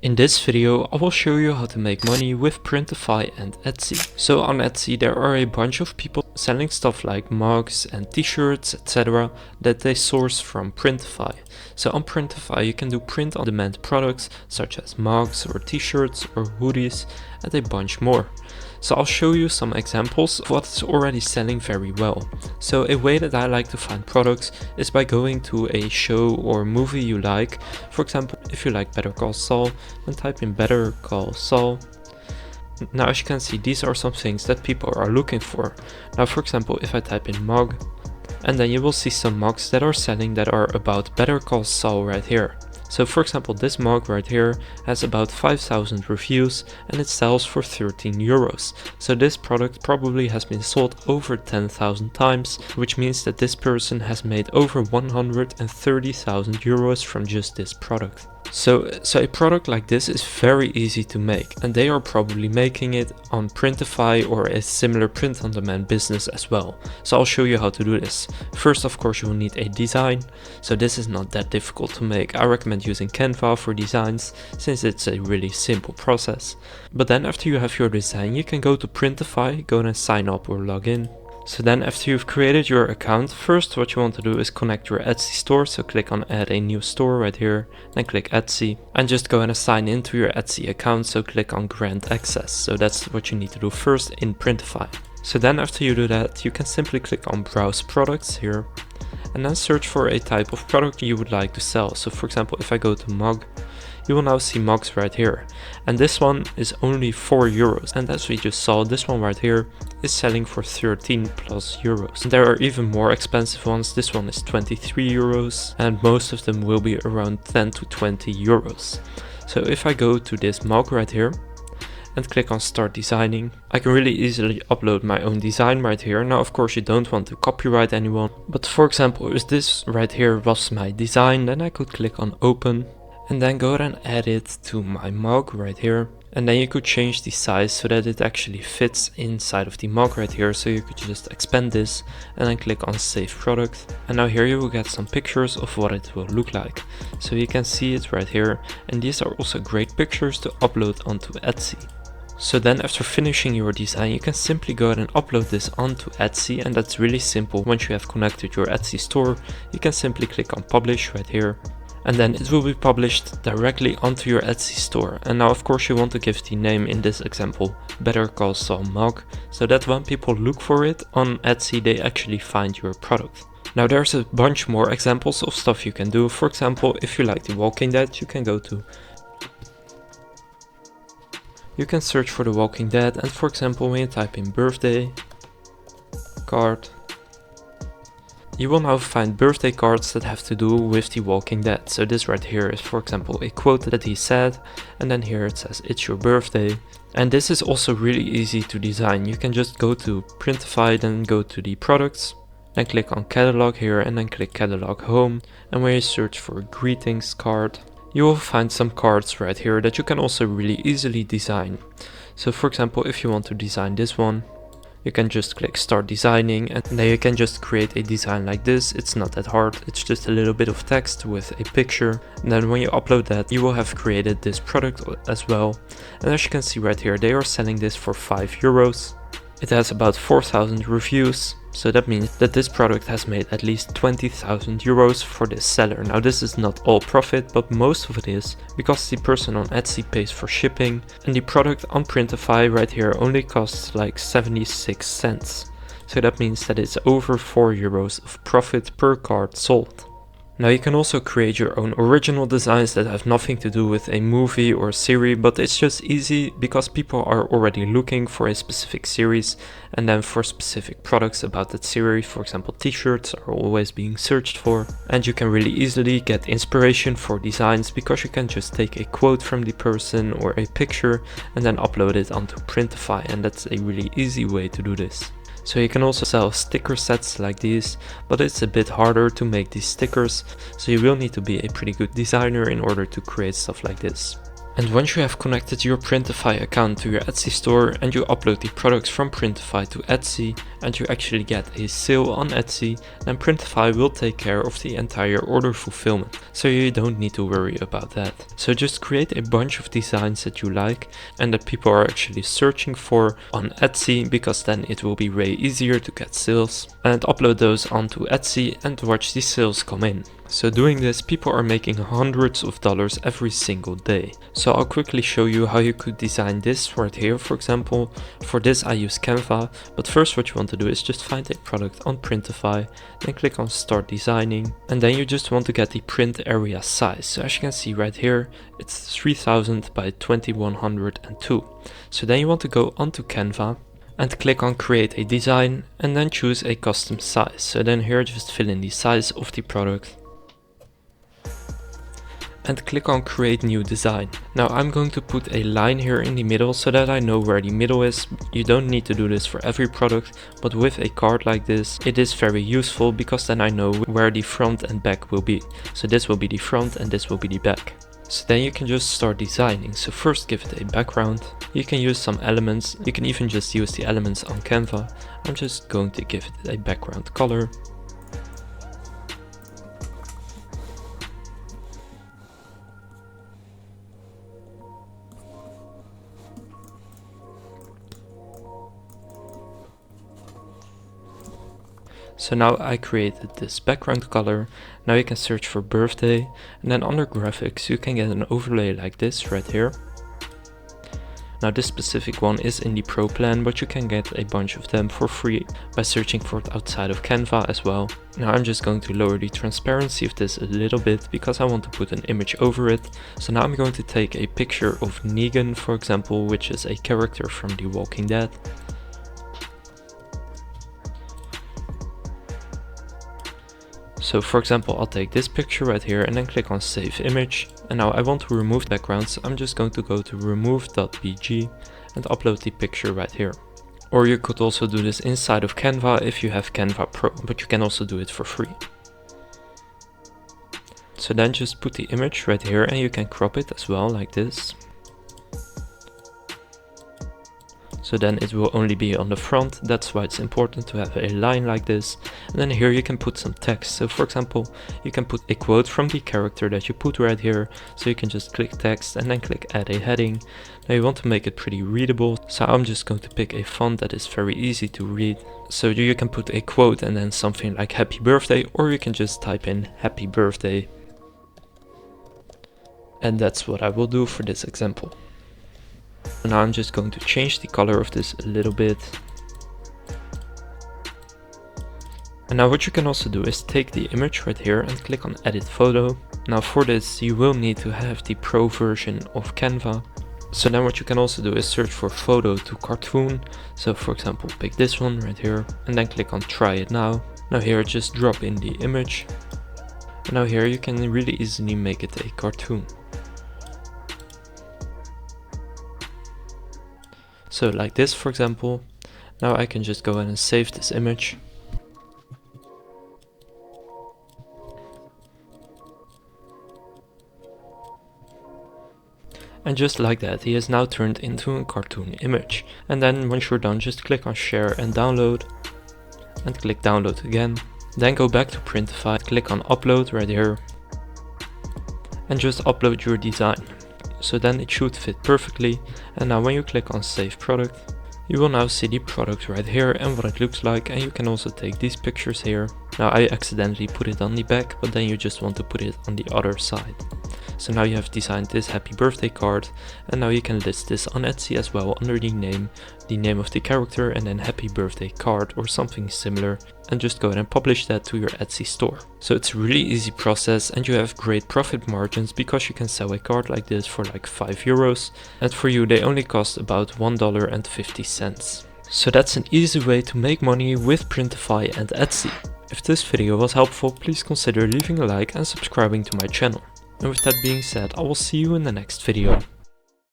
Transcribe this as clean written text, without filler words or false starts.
In this video, I will show you how to make money with Printify and Etsy. So on Etsy there are a bunch of people selling stuff like mugs and t-shirts, etc. that they source from Printify. So on Printify you can do print-on-demand products such as mugs or t-shirts or hoodies and a bunch more. So I'll show you some examples of what is already selling very well. So a way that I like to find products is by going to a show or movie you like. For example, if you like Better Call Saul, then type in Better Call Saul. Now as you can see, these are some things that people are looking for. Now for example, if I type in mug, and then you will see some mugs that are selling that are about Better Call Saul right here. So for example, this mug right here has about 5,000 reviews and it sells for 13 euros. So this product probably has been sold over 10,000 times, which means that this person has made over 130,000 euros from just this product. So a product like this is very easy to make, and they are probably making it on Printify or a similar print-on-demand business as well. So I'll show you how to do this. First, of course, you will need a design. So this is not that difficult to make. I recommend using Canva for designs since it's a really simple process. But then after you have your design, you can go to Printify, go and sign up or log in. So then after you've created your account, first what you want to do is connect your Etsy store. So click on add a new store right here, then click Etsy and just go and sign into your Etsy account. So click on grant access. So that's what you need to do first in Printify. So then after you do that, you can simply click on browse products here and then search for a type of product you would like to sell. So for example, if I go to mug, you will now see mugs right here, and this one is only 4 euros, and as we just saw, this one right here is selling for 13 plus euros. And there are even more expensive ones. This one is 23 euros and most of them will be around 10 to 20 euros. So if I go to this mug right here and click on start designing, I can really easily upload my own design right here. Now of course you don't want to copyright anyone, but for example, if this right here was my design, then I could click on open and then go and add it to my mug right here. And then you could change the size so that it actually fits inside of the mug right here. So you could just expand this and then click on save product. And now here you will get some pictures of what it will look like. So you can see it right here. And these are also great pictures to upload onto Etsy. So then after finishing your design, you can simply go ahead and upload this onto Etsy, and that's really simple. Once you have connected your Etsy store, you can simply click on publish right here. And then it will be published directly onto your Etsy store. And now of course you want to give the name, in this example, Better Call Saul mug, so that when people look for it on Etsy, they actually find your product. Now there's a bunch more examples of stuff you can do. For example, if you like The Walking Dead, you can search for The Walking Dead, and for example, when you type in birthday card, you will now find birthday cards that have to do with The Walking Dead. So this right here is for example a quote that he said, and then here it says it's your birthday. And this is also really easy to design. You can just go to Printify, then go to the products, then click on catalog here and then click catalog home, and when you search for greetings card, you will find some cards right here that you can also really easily design. So for example, if you want to design this one, you can just click start designing, and then you can just create a design like this. It's not that hard, it's just a little bit of text with a picture, and then when you upload that, you will have created this product as well. And as you can see right here, they are selling this for 5 euros. It has about 4,000 reviews, so that means that this product has made at least 20,000 euros for this seller. Now this is not all profit, but most of it is, because the person on Etsy pays for shipping, and the product on Printify right here only costs like 76 cents. So that means that it's over 4 euros of profit per card sold. Now you can also create your own original designs that have nothing to do with a movie or series, but it's just easy because people are already looking for a specific series, and then for specific products about that series. For example, t-shirts are always being searched for, and you can really easily get inspiration for designs because you can just take a quote from the person or a picture and then upload it onto Printify, and that's a really easy way to do this. So you can also sell sticker sets like these, but it's a bit harder to make these stickers, so you will need to be a pretty good designer in order to create stuff like this. And once you have connected your Printify account to your Etsy store and you upload the products from Printify to Etsy and you actually get a sale on Etsy, then Printify will take care of the entire order fulfillment. So you don't need to worry about that. So just create a bunch of designs that you like and that people are actually searching for on Etsy, because then it will be way easier to get sales, and upload those onto Etsy and watch the sales come in. So doing this, people are making hundreds of dollars every single day. So I'll quickly show you how you could design this right here, for example. For this I use Canva, but first what you want to do is just find a product on Printify, then click on start designing, and then you just want to get the print area size. So as you can see right here, it's 3000 by 2102. So then you want to go onto Canva and click on create a design and then choose a custom size. So then here just fill in the size of the product and click on create new design. Now I'm going to put a line here in the middle so that I know where the middle is. You don't need to do this for every product, but with a card like this it is very useful, because then I know where the front and back will be. So this will be the front and this will be the back. So then you can just start designing. So first give it a background. You can use some elements, you can even just use the elements on Canva. I'm just going to give it a background color. So now I created this background color. Now you can search for birthday, and then under graphics you can get an overlay like this right here. Now this specific one is in the Pro plan, but you can get a bunch of them for free by searching for it outside of Canva as well. Now I'm just going to lower the transparency of this a little bit because I want to put an image over it. So now I'm going to take a picture of Negan, for example, which is a character from The Walking Dead. So for example, I'll take this picture right here and then click on save image. And now I want to remove the background, so I'm just going to go to remove.bg and upload the picture right here. Or you could also do this inside of Canva if you have Canva Pro, but you can also do it for free. So then just put the image right here and you can crop it as well like this. So then it will only be on the front. That's why it's important to have a line like this. And then here you can put some text. So for example, you can put a quote from the character that you put right here. So you can just click text and then click add a heading. Now you want to make it pretty readable. So I'm just going to pick a font that is very easy to read. So you can put a quote and then something like happy birthday, or you can just type in happy birthday. And that's what I will do for this example. Now I'm just going to change the color of this a little bit. And now what you can also do is take the image right here and click on edit photo. Now for this you will need to have the Pro version of Canva. So then what you can also do is search for photo to cartoon. So for example, pick this one right here and then click on try it now. Now here just drop in the image. And now here you can really easily make it a cartoon. So like this, for example. Now I can just go ahead and save this image. And just like that, he is now turned into a cartoon image. And then once you're done, just click on share and download. And click download again. Then go back to Printify, click on upload right here. And just upload your design. So then it should fit perfectly. And now when you click on save product, you will now see the product right here and what it looks like. And you can also take these pictures here. Now I accidentally put it on the back, but then you just want to put it on the other side. So now you have designed this happy birthday card, and now you can list this on Etsy as well under the name of the character, and then happy birthday card or something similar, and just go ahead and publish that to your Etsy store. So it's a really easy process and you have great profit margins because you can sell a card like this for like €5, and for you they only cost about $1.50. So that's an easy way to make money with Printify and Etsy. If this video was helpful, please consider leaving a like and subscribing to my channel. And with that being said, I will see you in the next video.